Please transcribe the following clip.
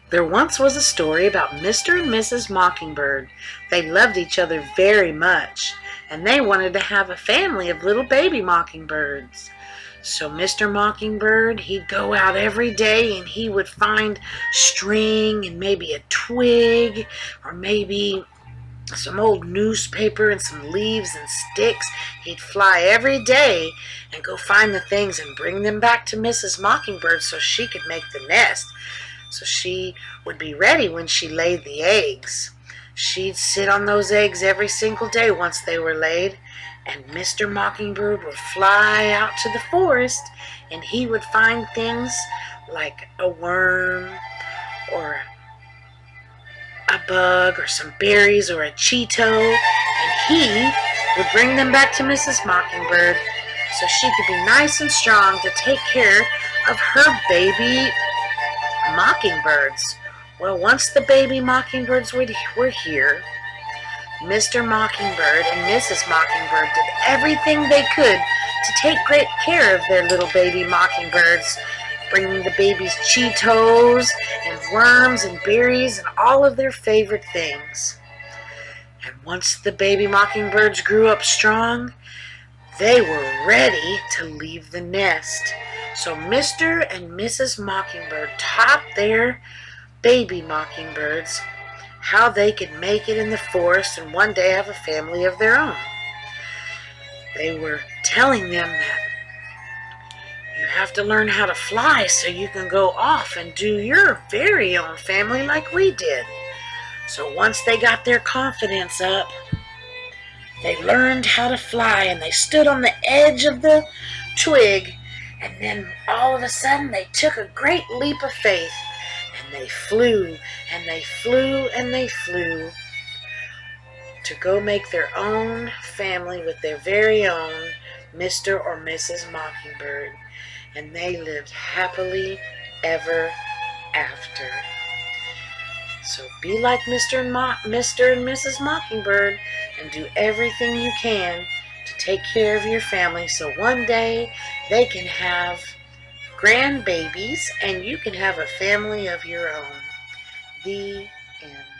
There once was a story about Mr. and Mrs. Mockingbird. They loved each other very much, and they wanted to have a family of little baby mockingbirds. So Mr. Mockingbird, he'd go out every day and he would find string and maybe a twig or maybe some old newspaper and some leaves and sticks. He'd fly every day and go find the things and bring them back to Mrs. Mockingbird so she could make the nest, so she would be ready when she laid the eggs. She'd sit on those eggs every single day once they were laid, and Mr. Mockingbird would fly out to the forest and he would find things like a worm or a bug or some berries or a Cheeto, and he would bring them back to Mrs. Mockingbird so she could be nice and strong to take care of her baby mockingbirds. Well, once the baby mockingbirds were here, Mr. Mockingbird and Mrs. Mockingbird did everything they could to take great care of their little baby mockingbirds, bringing the babies Cheetos and worms and berries and all of their favorite things. And once the baby mockingbirds grew up strong, they were ready to leave the nest. So Mr. and Mrs. Mockingbird taught their baby mockingbirds how they could make it in the forest and one day have a family of their own. They were telling them that you have to learn how to fly so you can go off and do your very own family like we did. So once they got their confidence up, they learned how to fly and they stood on the edge of the twig, and then all of a sudden they took a great leap of faith and they flew and they flew and they flew to go make their own family with their very own Mr. or Mrs. Mockingbird. And they lived happily ever after. So be like Mr. and Mrs. Mockingbird and do everything you can to take care of your family so one day they can have grandbabies and you can have a family of your own. The end.